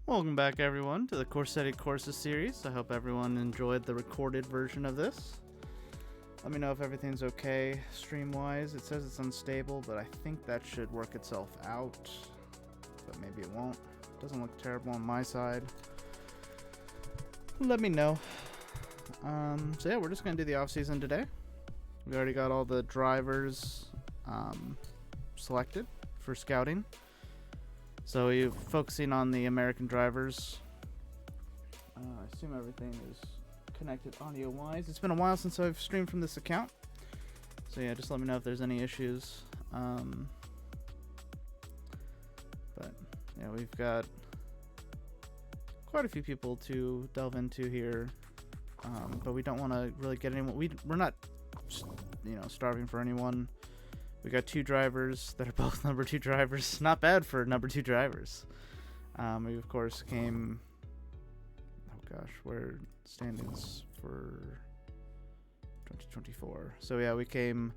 Welcome back, everyone, to the Corsetti Courses series. I hope everyone enjoyed the recorded version of this. Let me know if everything's okay stream-wise. It says it's unstable, but I think that should work itself out. But maybe it won't. It doesn't look terrible on my side. Let me know. So yeah, we're just going to do the off-season today. We already got all the drivers selected for scouting. So you're focusing on the American drivers. I assume everything is connected audio-wise. It's been a while since I've streamed from this account. So yeah, just let me know if there's any issues. But yeah, we've got quite a few people to delve into here. But we don't want to really get anyone. We're not, starving for anyone. We got two drivers that are both number 2 drivers. Not bad for number 2 drivers. We of course came. Oh gosh, where standings for 2024? So yeah, we came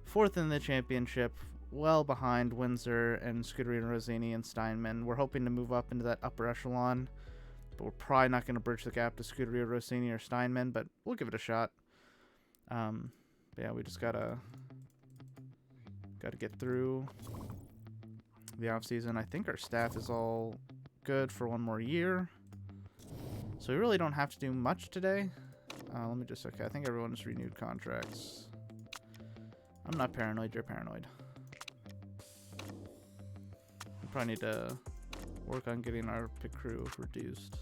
4th in the championship, well behind Windsor and Scuderia Rossini and Steinman. We're hoping to move up into that upper echelon, but we're probably not going to bridge the gap to Scuderia Rossini or Steinman, but we'll give it a shot. But yeah, we just gotta get through the off season. I think our staff is all good for one more year, so we really don't have to do much today. Let me just I think everyone's renewed contracts. I'm not paranoid, you're paranoid. We probably need to work on getting our pit crew reduced.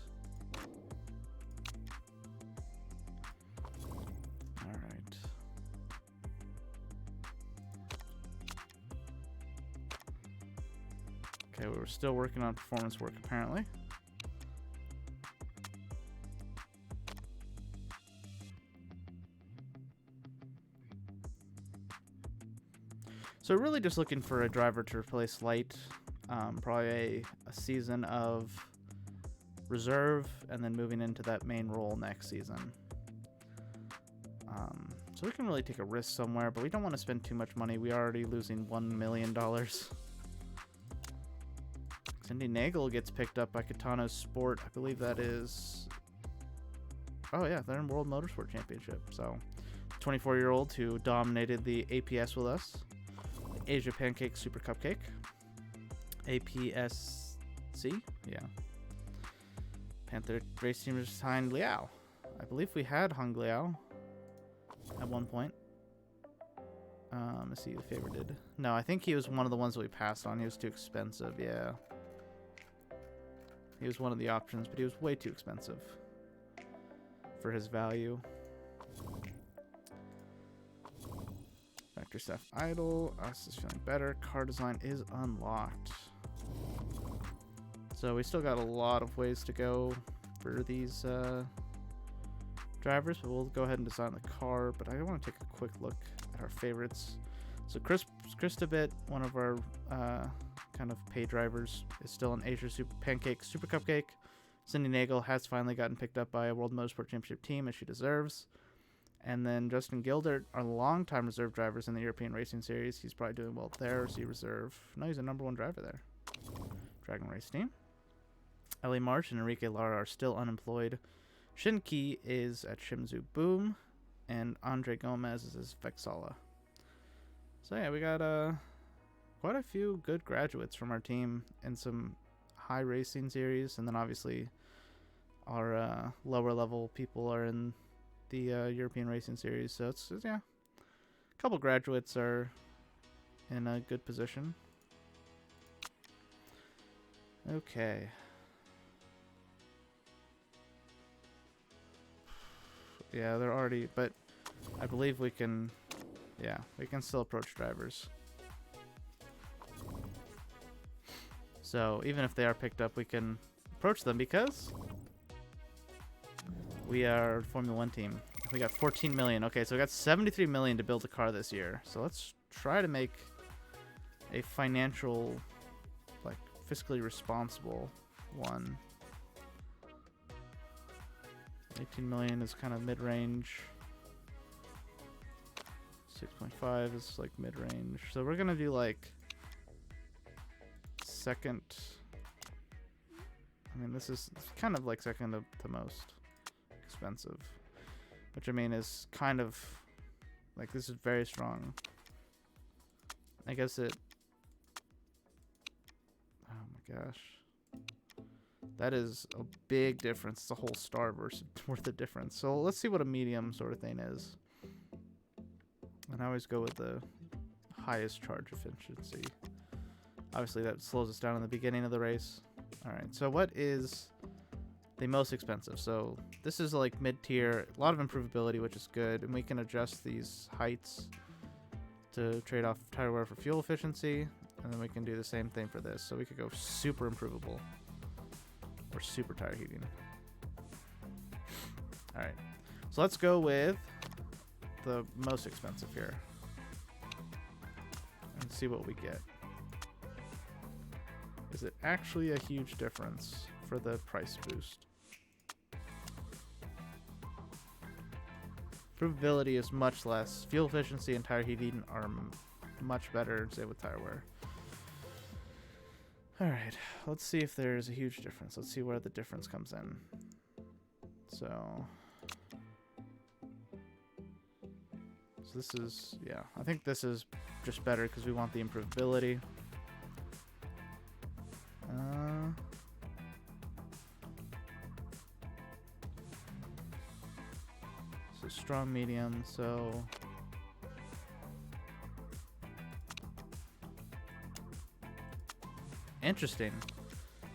Okay, we're still working on performance work, apparently. So really just looking for a driver to replace Light. Probably a season of reserve, and then moving into that main role next season. So we can really take a risk somewhere, but we don't want to spend too much money. We are already losing $1 million. Cindy Nagel gets picked up by Katana Sport. I believe that is... Oh yeah, they're in World Motorsport Championship. So, 24-year-old who dominated the APS with us. Asia Pancake Super Cupcake. APSC? Yeah. Panther Race Team just signed Liao. I believe we had Hung Liao at one point. Let's see who favorited. No, I think he was one of the ones that we passed on. He was too expensive, yeah. He was one of the options, but he was way too expensive for his value. Vector Staff idle. Us is feeling better. Car design is unlocked. So we still got a lot of ways to go for these drivers, but we'll go ahead and design the car. But I want to take a quick look at our favorites. So Christabit, one of our kind of pay drivers, is still an Asia Pancake Super Cupcake. Cindy Nagel has finally gotten picked up by a World Motorsport Championship team, as she deserves. And then Justin Gildert, our longtime reserve drivers in the European Racing Series. He's probably doing well there. Is he reserve? No, he's a number 1 driver there. Dragon Race Team. Ellie March and Enrique Lara are still unemployed. Shinki is at Shimizu Boom. And Andre Gomez is Vexala. So yeah, we got quite a few good graduates from our team in some high racing series, and then obviously our lower level people are in the European Racing Series. So it's yeah, a couple graduates are in a good position. Okay. Yeah, they're already, but I believe we can. Yeah, we can still approach drivers. So even if they are picked up, we can approach them because we are a Formula 1 team. We got 14 million. Okay, so we got 73 million to build a car this year. So let's try to make a financial, like, fiscally responsible one. 18 million is kind of mid-range. 6.5 is like mid-range. So we're gonna do like second I mean, this is kind of like second to most expensive, which I mean is kind of like, this is very strong. I guess it, oh my gosh, that is a big difference. It's a whole star worth of difference. So let's see what a medium sort of thing is. And I always go with the highest charge efficiency. Obviously that slows us down in the beginning of the race. All right, so what is the most expensive? So this is like mid-tier, a lot of improvability, which is good, and we can adjust these heights to trade off tire wear for fuel efficiency, and then we can do the same thing for this. So we could go super improvable or super tire heating. All right, so let's go with the most expensive here and see what we get. Is it actually a huge difference for the price boost? Provability is much less. Fuel efficiency and tire heating are much better, say, with tire wear. Alright, let's see if there's a huge difference. Let's see where the difference comes in. So this is, yeah, I think this is just better because we want the improvability. So strong medium, so interesting.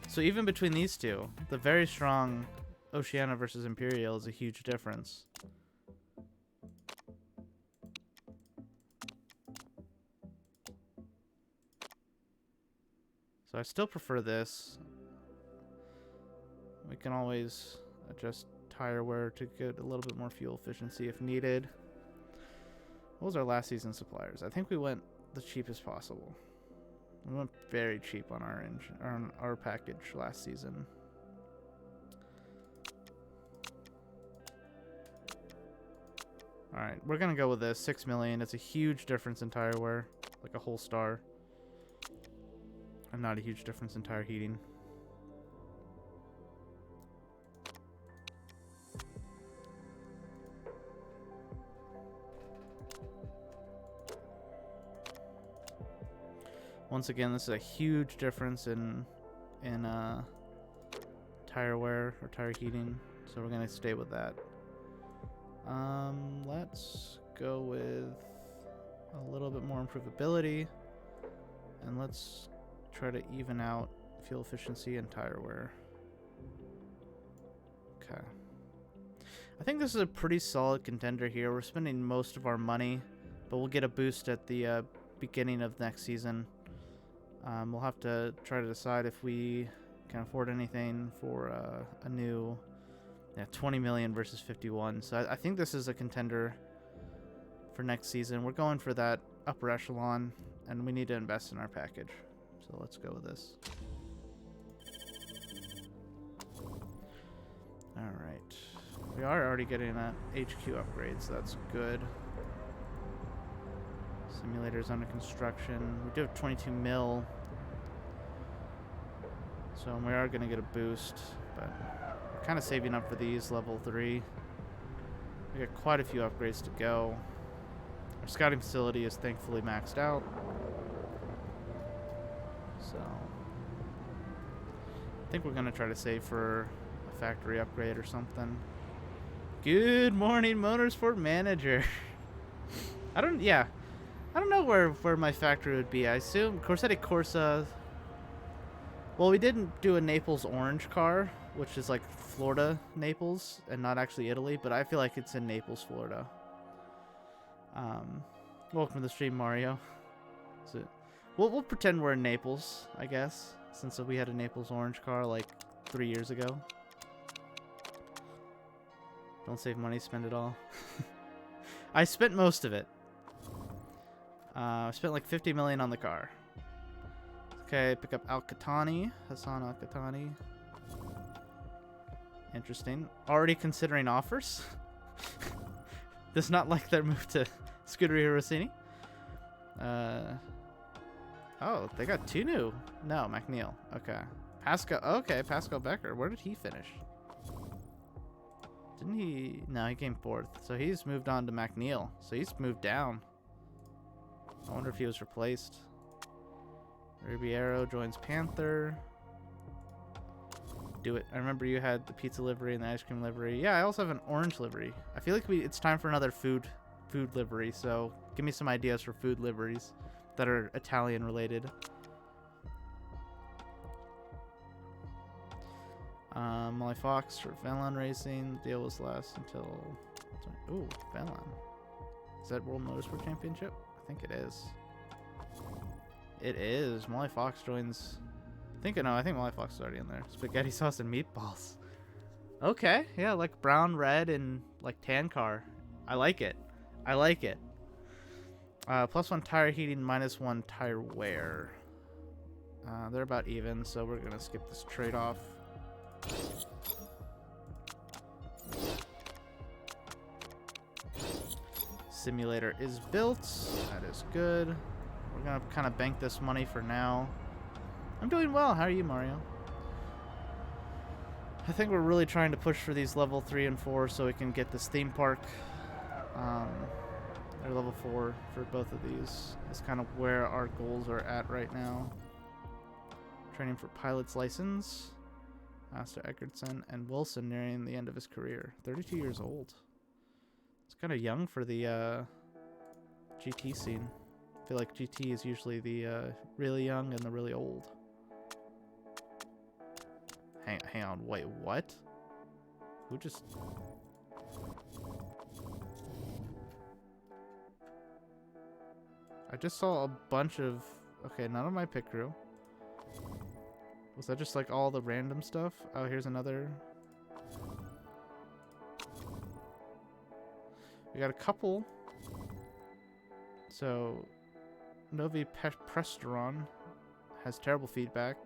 So even between these two, the very strong Oceania versus Imperial is a huge difference. So I still prefer this. We can always adjust tire wear to get a little bit more fuel efficiency if needed. What was our last season suppliers? I think we went the cheapest possible. We went very cheap on our engine, on our package last season. All right, we're gonna go with this 6 million. It's a huge difference in tire wear, like a whole star. And not a huge difference in tire heating. Once again, this is a huge difference in tire wear or tire heating, so we're gonna stay with that. Let's go with a little bit more improvability, and let's try to even out fuel efficiency and tire wear. Okay. I think this is a pretty solid contender here. We're spending most of our money, but we'll get a boost at the beginning of next season. We'll have to try to decide if we can afford anything for a new 20 million versus 51. So I think this is a contender for next season. We're going for that upper echelon, and we need to invest in our package. So let's go with this. Alright. We are already getting that HQ upgrade, so that's good. Simulator's under construction. We do have 22 mil. So we are going to get a boost, but we're kind of saving up for these level 3. We got quite a few upgrades to go. Our scouting facility is thankfully maxed out. So I think we're going to try to save for a factory upgrade or something. Good morning, Motorsport Manager. I don't know where my factory would be. I assume Corsetti Corsa. Well, we didn't do a Naples orange car, which is like Florida, Naples, and not actually Italy, but I feel like it's in Naples, Florida. Welcome to the stream, Mario. So, we'll pretend we're in Naples, I guess, since we had a Naples orange car like 3 years ago. Don't save money, spend it all. I spent most of it. I spent like 50 million on the car. Okay, pick up Hassan Al-Qahtani. Interesting. Already considering offers? Does not like their move to Scuderia Rossini. Oh, they got 2 new. No, McNeil. Okay. Pascal. Okay, Pascal Becker. Where did he finish? Didn't he? No, he came 4th. So he's moved on to McNeil. So he's moved down. I wonder if he was replaced. Ribeiro joins Panther. Do it. I remember you had the pizza livery and the ice cream livery. Yeah, I also have an orange livery. I feel like it's time for another food livery. So give me some ideas for food liveries that are Italian related. Molly Fox for Velon Racing. The deal was last until... Ooh, Velon. Is that World Motorsport Championship? I think it is. It is. Molly Fox joins... I think Molly Fox is already in there. Spaghetti sauce and meatballs. Okay, yeah, like brown, red, and like tan car. I like it. I like it. +1 tire heating, -1 tire wear. They're about even, so we're gonna skip this trade-off. Simulator is built. That is good. We're gonna kind of bank this money for now. I'm doing well. How are you, Mario? I think we're really trying to push for these level 3 and 4 so we can get this theme park. Or level 4 for both of these. Is kind of where our goals are at right now. Training for pilot's license. Master Eckertson and Wilson nearing the end of his career. 32 years old. It's kind of young for the GT scene. I feel like GT is usually the really young and the really old. Hang on, wait, what? Who just... I just saw a bunch of... Okay, none of my pit crew. Was that just like all the random stuff? Oh, here's another... We got a couple. So, Novi Presteron has terrible feedback,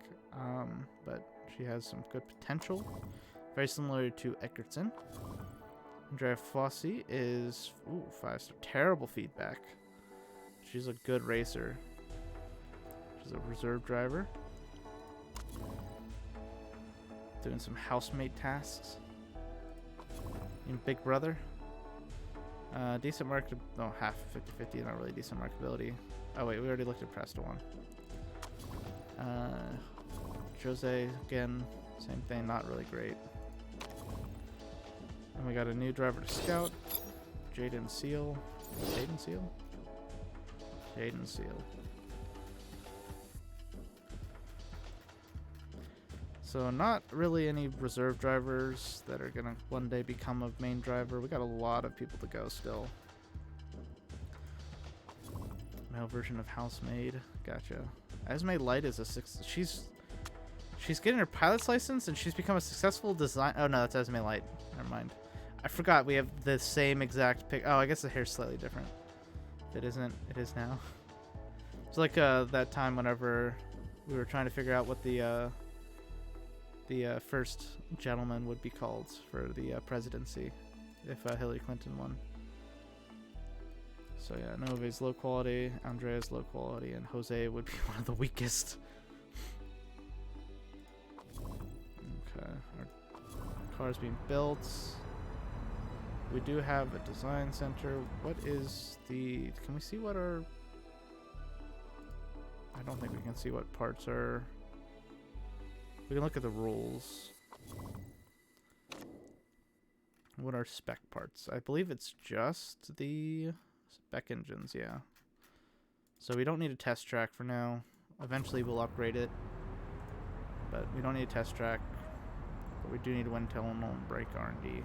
but she has some good potential. Very similar to Eckertson. Andrea Fossi is 5-star. Terrible feedback. She's a good racer. She's a reserve driver. Doing some housemate tasks. In Big Brother. Decent market. No, half 50-50. Not really decent marketability. Oh wait, we already looked at Presto one. Jose again, same thing. Not really great. And we got a new driver to scout. Jaden Seal. Jaden Seal. Jaden Seal. So not really any reserve drivers that are gonna one day become a main driver. We got a lot of people to go still. Male version of housemaid. Gotcha. Esme Light is a 6. She's getting her pilot's license and she's become a successful design. Oh no, that's Esme Light. Never mind. I forgot we have the same exact pic. Oh, I guess the hair's slightly different. If it isn't, it is now. It's like that time whenever we were trying to figure out what the first gentleman would be called for the presidency if Hillary Clinton won. So yeah, Nove's low quality, Andrea's low quality, and Jose would be one of the weakest. Okay, our car's being built. We do have a design center. What is the... Can we see what our... I don't think we can see what parts are... We can look at the rules. What are spec parts? I believe it's just the spec engines, yeah. So we don't need a test track for now. Eventually we'll upgrade it. But we don't need a test track. But we do need wind tunnel and brake R&D.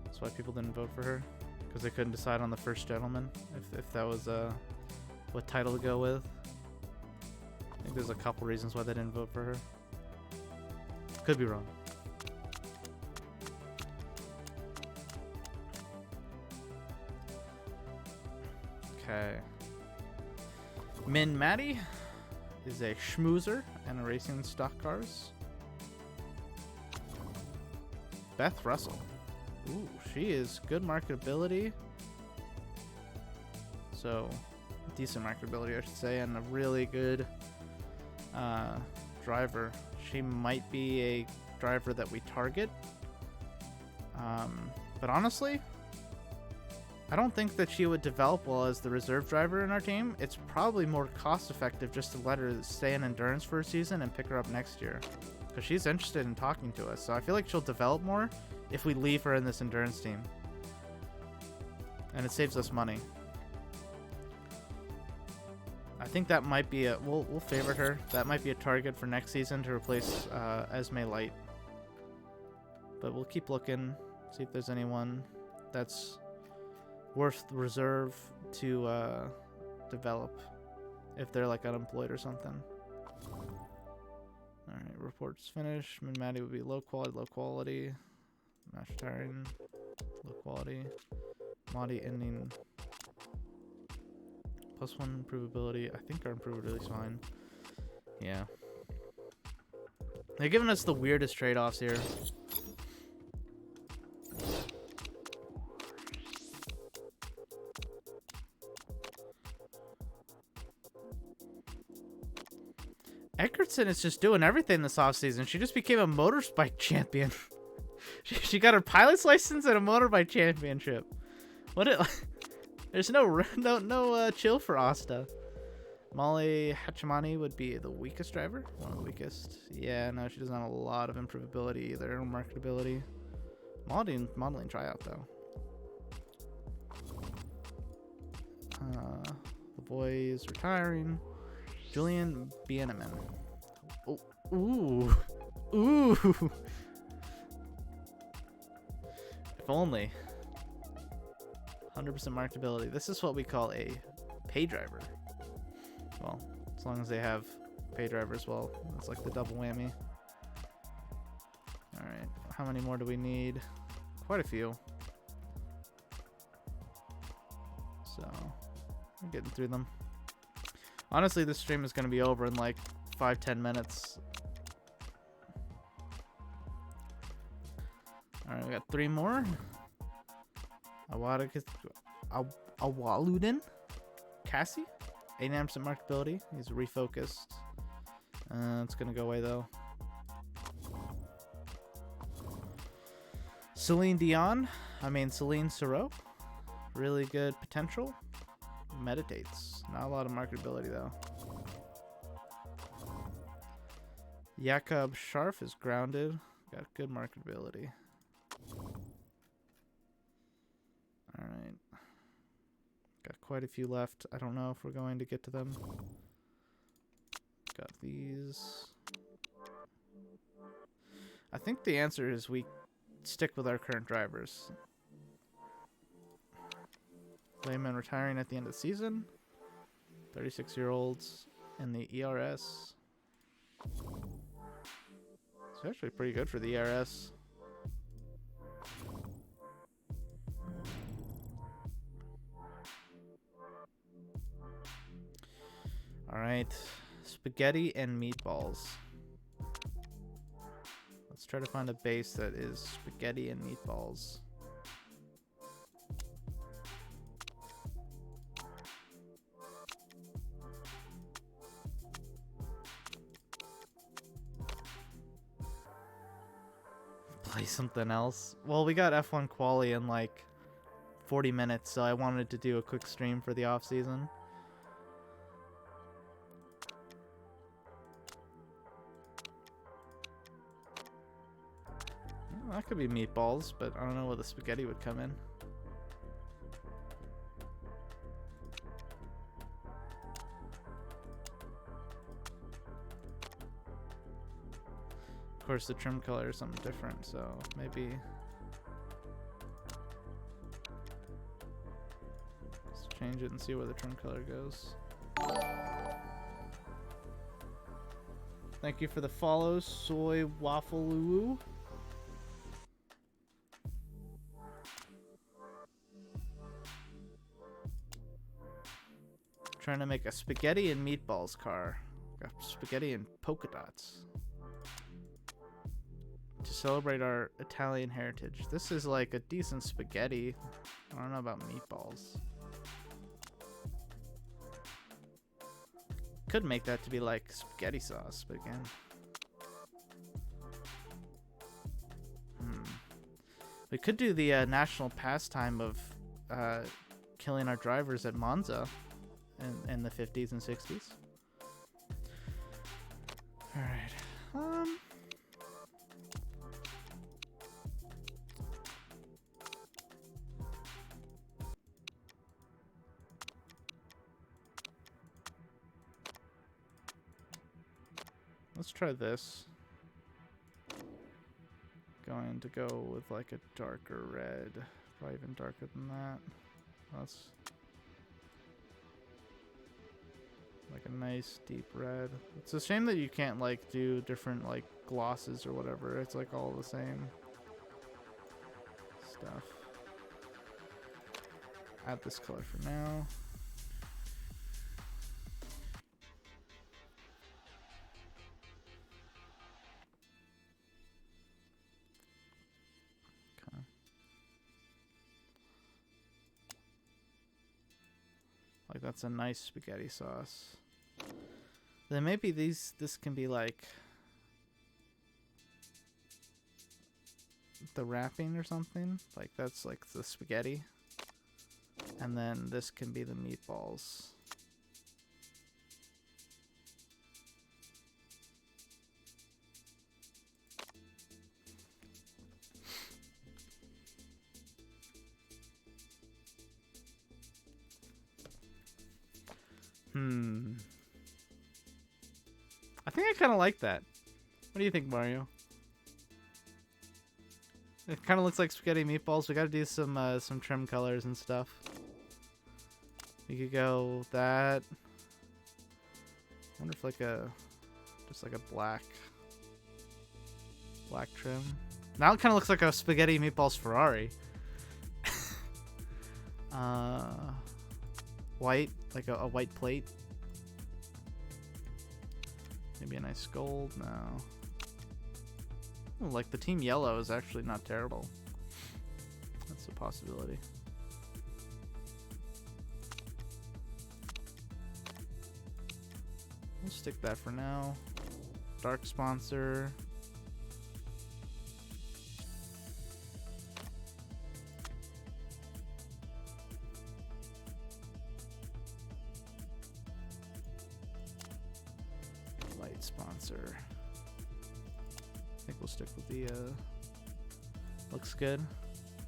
That's why people didn't vote for her. Because they couldn't decide on the first gentleman. If that was what title to go with. I think there's a couple reasons why they didn't vote for her. Could be wrong. Okay. Minardi is a schmoozer and a racing stock cars. Beth Russell. Ooh, she is good marketability. So, decent marketability, I should say, and a really good driver. She might be a driver that we target. But honestly, I don't think that she would develop well as the reserve driver in our team. It's probably more cost effective just to let her stay in endurance for a season and pick her up next year, because she's interested in talking to us. So I feel like she'll develop more if we leave her in this endurance team, and it saves us money. I think that might be a we'll favorite her. That might be a target for next season to replace Esme Light. But we'll keep looking, see if there's anyone that's worth reserve to develop if they're like unemployed or something. Alright, reports finished. Minardi would be low quality. Match retiring, low quality. Modi ending +1 improvability. I think our improvability is fine. Yeah. They're giving us the weirdest trade-offs here. Eckertson is just doing everything this offseason. She just became a motorbike champion. she got her pilot's license and a motorbike championship. What it? There's no chill for Asta. Molly Hachimani would be the weakest driver. One of the weakest. Yeah, no, she doesn't have a lot of improvability either, or marketability. Modeling tryout though. The boy is retiring. Julian Bieneman. Oh, ooh. If only. 100% marketability. This is what we call a pay driver. Well, as long as they have pay driver as well. It's like the double whammy. Alright, how many more do we need? Quite a few. So, we're getting through them. Honestly, this stream is going to be over in like 5-10 minutes. Alright, we got 3 more. Awaludin Cassie, 89% marketability. He's refocused. It's gonna go away though. Celine Soro, really good potential. Meditates, not a lot of marketability though. Jakob Scharf is grounded, got good marketability. Alright. Got quite a few left. I don't know if we're going to get to them. Got these. I think the answer is we stick with our current drivers. Layman retiring at the end of the season. 36-year-olds in the ERS. It's actually pretty good for the ERS. Alright, spaghetti and meatballs. Let's try to find a base that is spaghetti and meatballs. Play something else. Well, we got F1 quali in like 40 minutes, so I wanted to do a quick stream for the off season. That could be meatballs, but I don't know where the spaghetti would come in. Of course, the trim color is something different, so maybe... Let's change it and see where the trim color goes. Thank you for the follow, Soy Waffle. Trying to make a spaghetti and meatballs car. Got spaghetti and polka dots. To celebrate our Italian heritage. This is like a decent spaghetti. I don't know about meatballs. Could make that to be like spaghetti sauce, but again. We could do the national pastime of killing our drivers at Monza in the 50s and 60s. Alright. Let's try this. Going to go with like a darker red. Probably even darker than that. That's like a nice deep red. It's a shame that you can't like do different like glosses or whatever. It's like all the same stuff. Add this color for now. Like that's a nice spaghetti sauce. Then maybe this can be like the wrapping or something. Like that's like the spaghetti. And then this can be the meatballs. I think I kind of like that. What do you think, Mario? It kind of looks like spaghetti meatballs. We got to do some trim colors and stuff. We could go that. I wonder if like just like a black trim. Now it kind of looks like a spaghetti meatballs Ferrari. White, like a white plate. Maybe a nice gold. No. Ooh, like the team yellow is actually not terrible. That's a possibility. We'll stick that for now. Dark sponsor. Light sponsor. I think we'll stick with the looks good.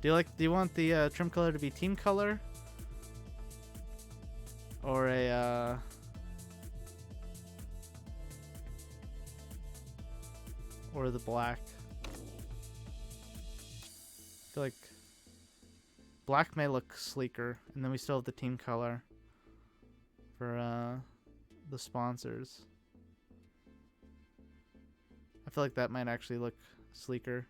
Do you want the trim color to be team color? Or a or the black? I feel like black may look sleeker, and then we still have the team color for the sponsors. I feel like that might actually look sleeker.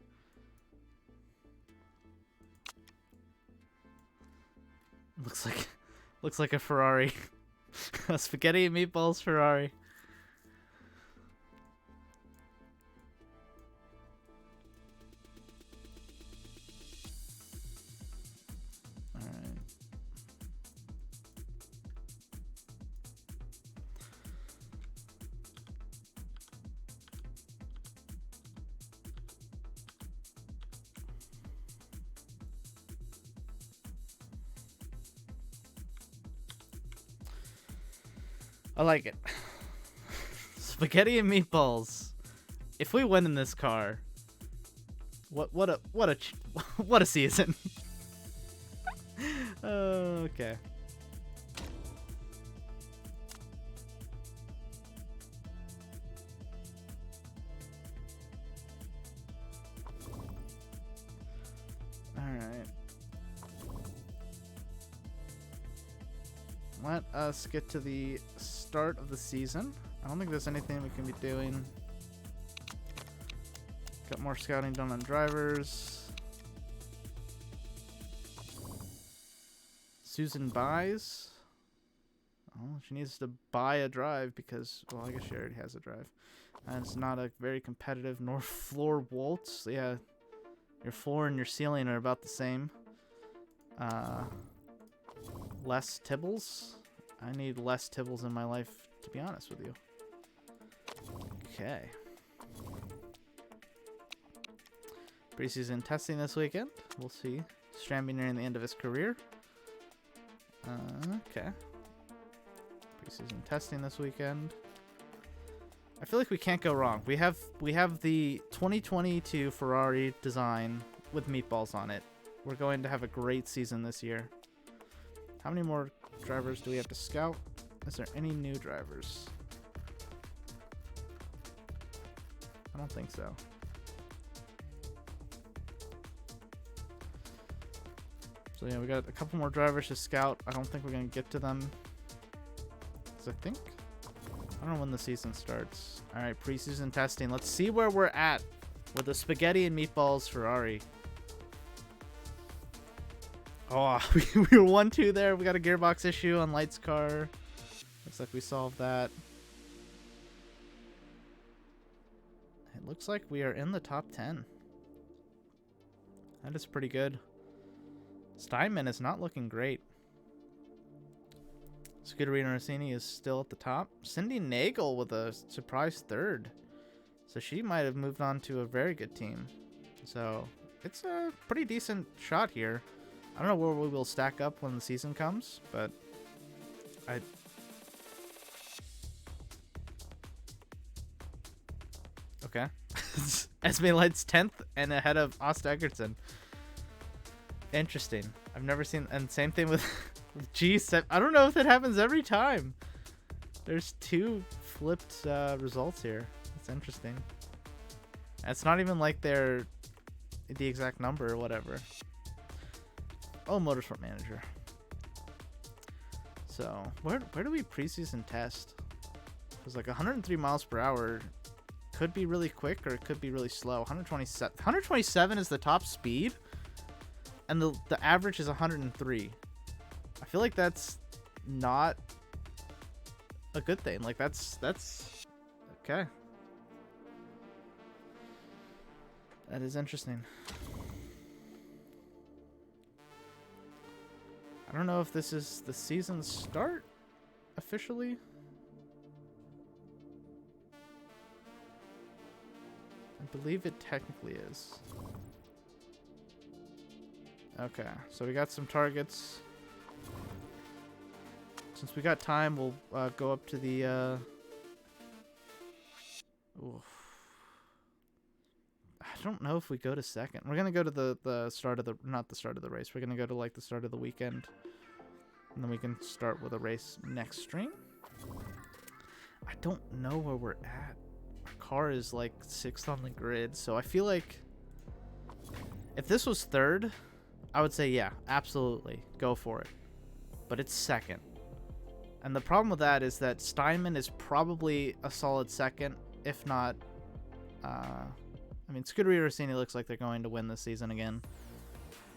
Looks like a Ferrari. A spaghetti and meatballs Ferrari. Alright. I like it. Spaghetti and meatballs. If we win in this car, what a season. Okay. All right. Let us get to the start of the season. I don't think there's anything we can be doing. Got more scouting done on drivers. Susan buys. Oh, she needs to buy a drive because, well, I guess she already has a drive. And it's not a very competitive nor floor waltz. Yeah, your floor and your ceiling are about the same. Less Tibbles. I need less Tibbles in my life to be honest with you. Okay. Preseason testing this weekend. We'll see. Stramby nearing the end of his career. Okay. Preseason testing this weekend. I feel like we can't go wrong. We have the 2022 Ferrari design with meatballs on it. We're going to have a great season this year. How many more drivers do we have to scout? Is there any new drivers? I don't think so. So yeah, we got a couple more drivers to scout. I don't think we're going to get to them. I don't know when the season starts. All right, preseason testing. Let's see where we're at with the spaghetti and meatballs Ferrari. Oh, we were 1-2 there. We got a gearbox issue on Light's car. Looks like we solved that. It looks like we are in the top 10. That is pretty good. Steinman is not looking great. Scuderia Rossini is still at the top. Cindy Nagel with a surprise third. So she might have moved on to a very good team. So it's a pretty decent shot here. I don't know where we will stack up when the season comes, but okay. Esme Light's 10th and ahead of Asta Eggertson. Interesting. I've never seen, and same thing with G7. I don't know if it happens every time. There's two flipped results here. It's interesting. It's not even like they're the exact number or whatever. Oh, Motorsport Manager. So where do we preseason test? Because like 103 miles per hour could be really quick or it could be really slow. 127 is the top speed, and the average is 103. I feel like that's not a good thing. Like that's okay. That is interesting. I don't know if this is the season start officially. I believe it technically is. Okay, so we got some targets. Since we got time, we'll go up to the oof. I don't know if we go to second. We're gonna go to the start of the, not the start of the race. We're gonna go to like the start of the weekend, and then we can start with a race next stream. I don't know where we're at. Our car is like 6th on the grid, so I feel like if this was 3rd, I would say yeah, absolutely, go for it. But it's 2nd. And the problem with that is that Steinman is probably a solid 2nd, if not... I mean, Scuderia Rossini looks like they're going to win this season again.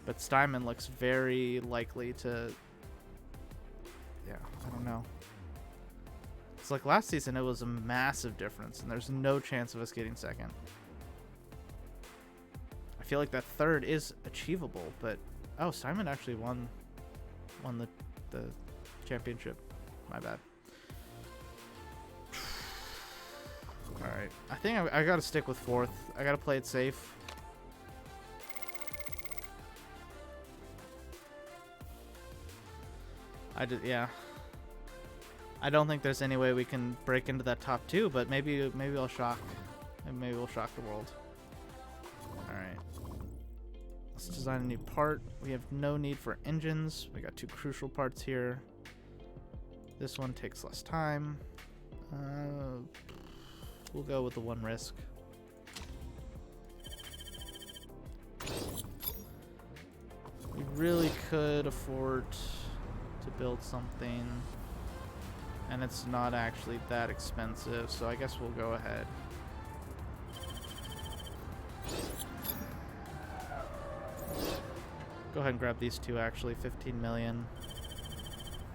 But Steinman looks very likely to... Yeah, I don't know. It's like last season, it was a massive difference, and there's no chance of us getting 2nd. I feel like that 3rd is achievable, but... Oh, Steinman actually won the championship. My bad. Alright. I think I gotta stick with 4th. I gotta play it safe. Yeah. I don't think there's any way we can break into that top 2, but maybe I'll shock. Maybe we'll shock the world. Alright. Let's design a new part. We have no need for engines. We got 2 crucial parts here. This one takes less time. We'll go with the 1 risk. We really could afford to build something, and it's not actually that expensive, so I guess we'll go ahead. Go ahead and grab these 2 actually, 15 million.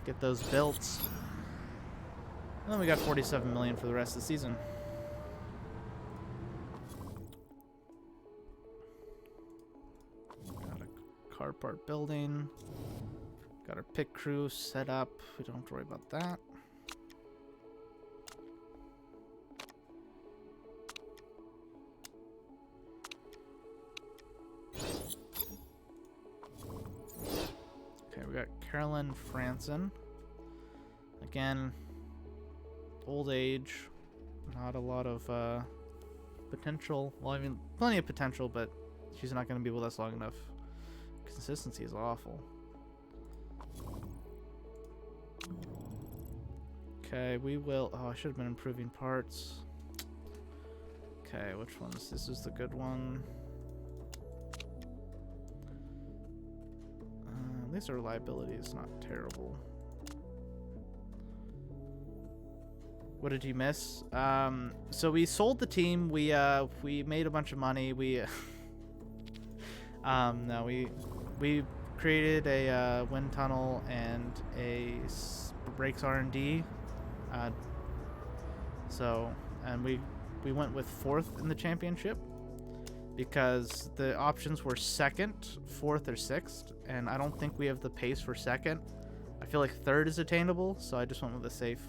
Get those built. And then we got 47 million for the rest of the season. Got a car part building. Got our pit crew set up. We don't have to worry about that. got Carolyn Franson. Again, old age, not a lot of potential. Well, I mean, plenty of potential, but she's not going to be with us long enough. Consistency is awful. Okay, we will... Oh, I should have been improving parts. Okay, which ones? This is the good one. At least our liability is not terrible. What did you miss? So we sold the team. We made a bunch of money. We no, we created a wind tunnel and a brakes R&D. And we went with 4th in the championship because the options were 2nd, 4th, or 6th, and I don't think we have the pace for 2nd. I feel like 3rd is attainable, so I just went with a safe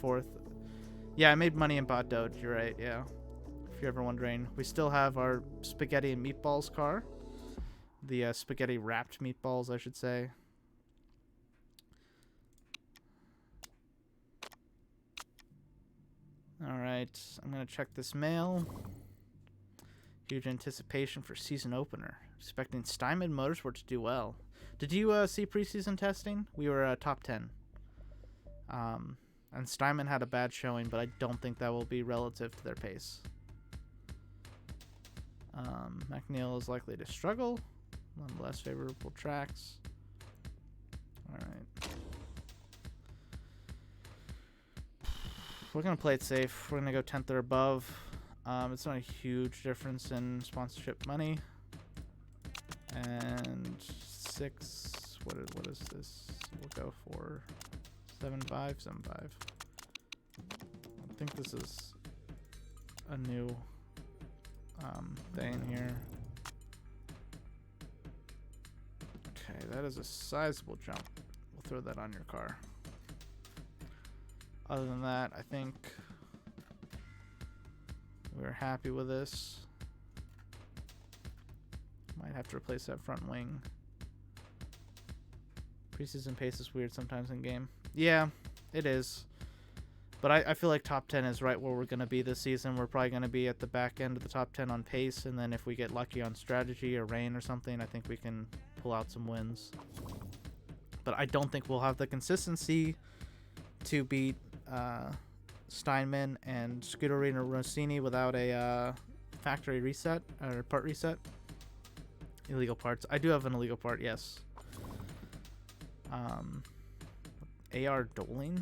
4th. Yeah, I made money in bot Doge, you're right, yeah. If you're ever wondering. We still have our spaghetti and meatballs car. The spaghetti wrapped meatballs, I should say. Alright, I'm going to check this mail. Huge anticipation for season opener. Expecting Steinman Motorsport to do well. Did you see preseason testing? We were top 10. And Steinman had a bad showing, but I don't think that will be relative to their pace. McNeil is likely to struggle. One of the less favorable tracks. Alright. We're going to play it safe. We're going to go 10th or above. It's not a huge difference in sponsorship money. And 6. What is this? We'll go for 7.5. 7.5. I think this is a new thing here. Okay, that is a sizable jump. We'll throw that on your car. Other than that, I think we're happy with this. Might have to replace that front wing. Preseason pace is weird sometimes in game. Yeah, it is. But I feel like top 10 is right where we're going to be this season. We're probably going to be at the back end of the top 10 on pace. And then if we get lucky on strategy or rain or something, I think we can pull out some wins. But I don't think we'll have the consistency to beat Steinman and Scuderia Rossini without a factory reset or part reset. Illegal parts. I do have an illegal part, yes. AR Doling?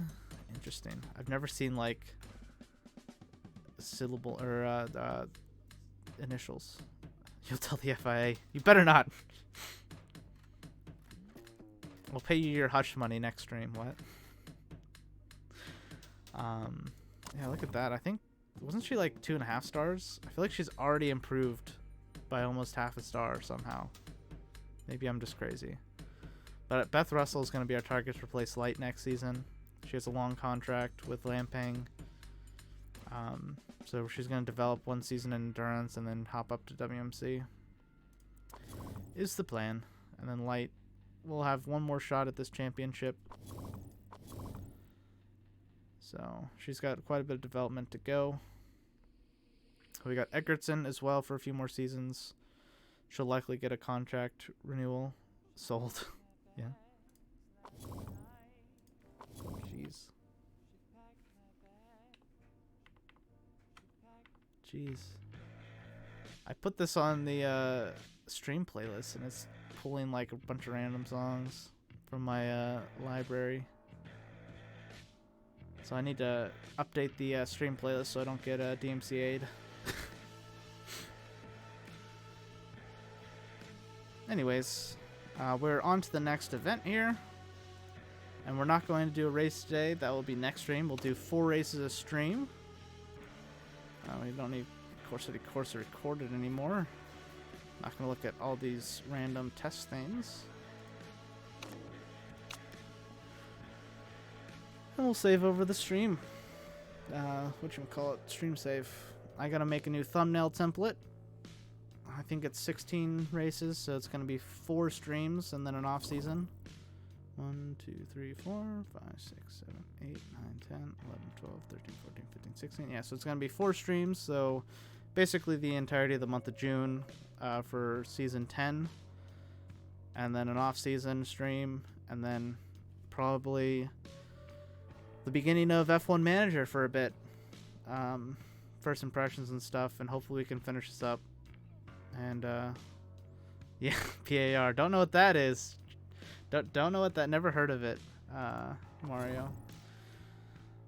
Interesting. I've never seen like syllable or initials. You'll tell the FIA. You better not. We'll pay you your hush money next stream. What? Yeah, look at that. I think, wasn't she like 2.5 stars? I feel like she's already improved by almost half a star somehow. Maybe I'm just crazy. But Beth Russell is going to be our target to replace Light next season. She has a long contract with Lampang. So she's going to develop one season in endurance and then hop up to WMC. Is the plan. And then Light will have one more shot at this championship. So she's got quite a bit of development to go. We got Eggertson as well for a few more seasons. She'll likely get a contract renewal. Sold. Yeah. Jeez. Jeez. I put this on the stream playlist and it's pulling like a bunch of random songs from my library. So I need to update the stream playlist so I don't get DMCA'd. Anyways, we're on to the next event here. And we're not going to do a race today. That will be next stream. We'll do 4 races a stream. We don't need Corsa recorded anymore. Not going to look at all these random test things. And we'll save over the stream. Whatchamacallit, stream save. I got to make a new thumbnail template. I think it's 16 races, so it's going to be 4 streams and then an off season. 1, 2, 3, 4, 5, 6, 7, 8, 9, 10, 11, 12, 13, 14, 15, 16. Yeah, so it's going to be 4 streams. So basically the entirety of the month of June for season 10. And then an off-season stream. And then probably the beginning of F1 Manager for a bit. First impressions and stuff. And hopefully we can finish this up. And yeah, PAR. Don't know what that is. Don't know what that. Never heard of it. Mario.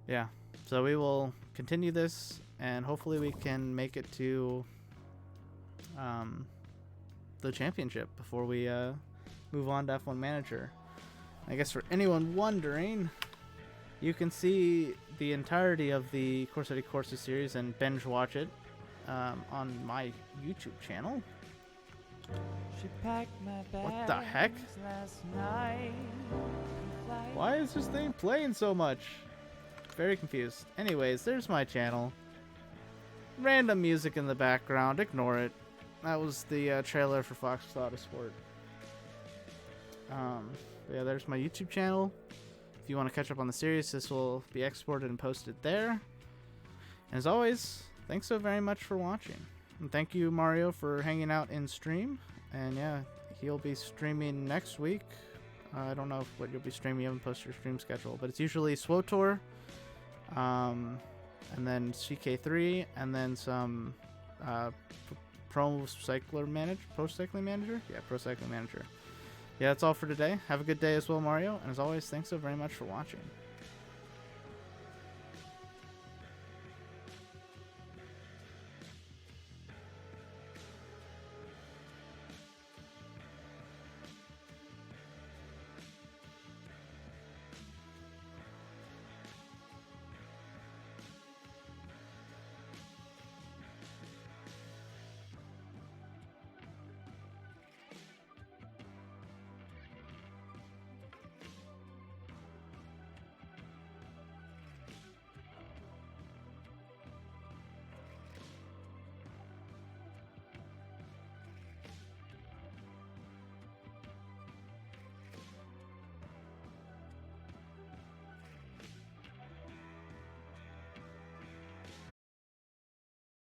Yeah. So we will continue this, and hopefully we can make it to the championship before we move on to F1 Manager. I guess for anyone wondering, you can see the entirety of the Corsetti Corsa series and binge watch it on my YouTube channel. What the heck? Why is this thing playing so much? Very confused. Anyways, there's my channel. Random music in the background. Ignore it. That was the trailer for Fox Autosport. Yeah, there's my YouTube channel. If you want to catch up on the series, this will be exported and posted there. And as always, thanks so very much for watching. And thank you, Mario, for hanging out in stream. And yeah, he'll be streaming next week. I don't know what you'll be streaming. You haven't posted your stream schedule, but it's usually SWOTOR, and then CK3, and then some Pro Cycling Manager. Yeah, Pro Cycling Manager. Yeah, that's all for today. Have a good day as well, Mario. And as always, thanks so very much for watching.